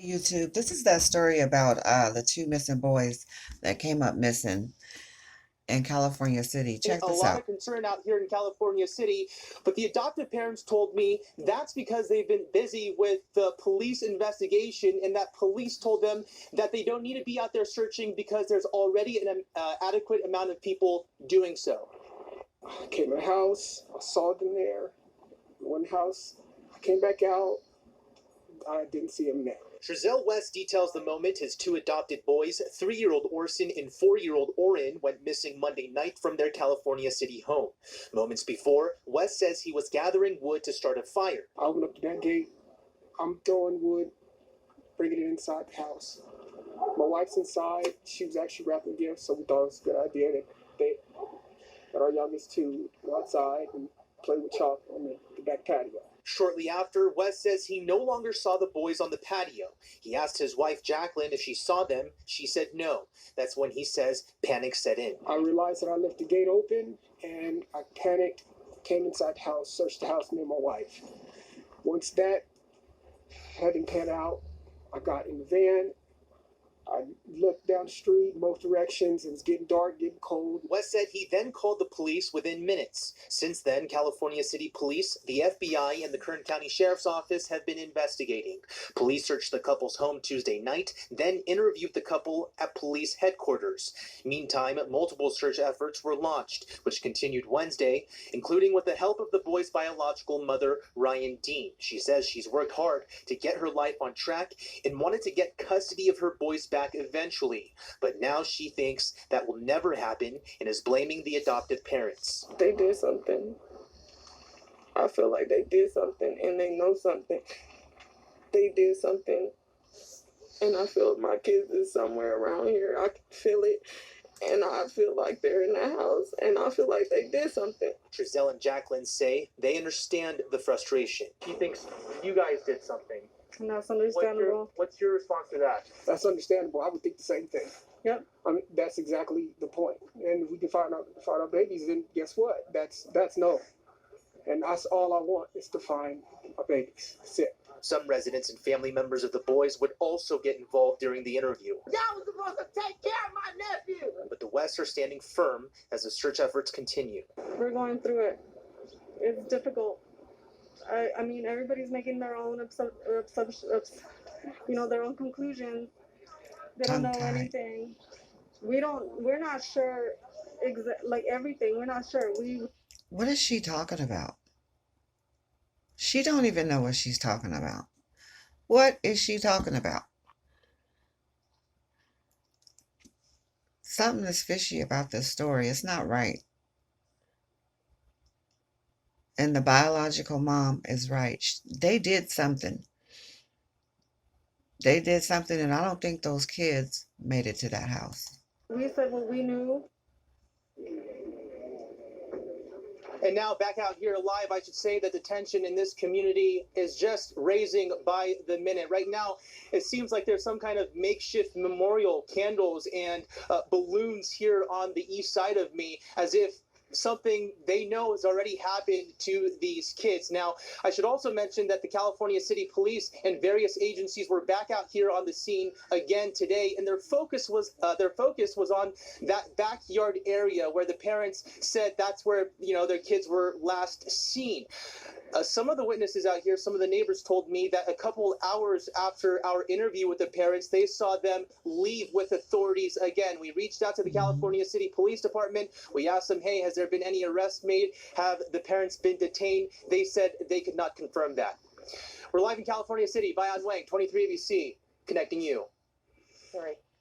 YouTube. This is that story about the two missing boys that came up missing in California City. Check A this lot out. of concern out here in California City, but the adoptive parents told me that's because they've been busy with the police investigation, and that police told them that they don't need to be out there searching because there's already an adequate amount of people doing so. I came in the house, I saw them there. One house, I came back out, I didn't see him there. Trezell West details the moment his two adopted boys, 3-year-old Orson and 4-year-old Orin, went missing Monday night from their California City home. Moments before, West says he was gathering wood to start a fire. I went up to that gate, I'm throwing wood, bringing it inside the house. My wife's inside, she was actually wrapping gifts, so we thought it was a good idea that our youngest two go outside and play with chalk on the back patio. Shortly after, West says he no longer saw the boys on the patio. He asked his wife, Jacqueline, if she saw them. She said no. That's when he says panic set in. I realized that I left the gate open, and I panicked, came inside the house, searched the house near my wife. Once that hadn't pan out, I got in the van. I looked down the street, both directions. It was getting dark, getting cold. West said he then called the police within minutes. Since then, California City Police, the FBI, and the Kern County Sheriff's Office have been investigating. Police searched the couple's home Tuesday night, then interviewed the couple at police headquarters. Meantime, multiple search efforts were launched, which continued Wednesday, including with the help of the boys' biological mother, Ryan Dean. She says she's worked hard to get her life on track and wanted to get custody of her boys back eventually, but now she thinks that will never happen and is blaming the adoptive parents. They did something. I feel like they did something and they know something. They did something, and I feel my kids is somewhere around here. I can feel it, and I feel like they're in the house, and I feel like they did something. Trezell and Jacqueline say they understand the frustration. She thinks you guys did something. And that's understandable. What's your response to that? That's understandable. I would think the same thing. Yep. I mean, that's exactly the point. And if we can find our babies, then guess what? That's no. And that's all I want is to find our babies. That's it. Some residents and family members of the boys would also get involved during the interview. Y'all was supposed to take care of my nephew. But the Wests are standing firm as the search efforts continue. We're going through it. It's difficult. I mean, everybody's making their own their own conclusions. They don't know anything. We're not sure like everything. We're not sure. What is she talking about? She don't even know what she's talking about. What is she talking about? Something is fishy about this story. It's not right. And the biological mom is right. They did something. They did something, and I don't think those kids made it to that house. We said what we knew. And now back out here live, I should say that the tension in this community is just raising by the minute. Right now, it seems like there's some kind of makeshift memorial, candles and balloons here on the east side of me, as if something they know has already happened to these kids. Now, I should also mention that the California City Police and various agencies were back out here on the scene again today, and their focus was on that backyard area where the parents said that's where their kids were last seen. Some of the witnesses out here, some of the neighbors told me that a couple hours after our interview with the parents, they saw them leave with authorities again. We reached out to the California City Police Department. We asked them, hey, has there been any arrests made? Have the parents been detained? They said they could not confirm that. We're live in California City. Bayan Wang, 23 ABC, connecting you. Sorry.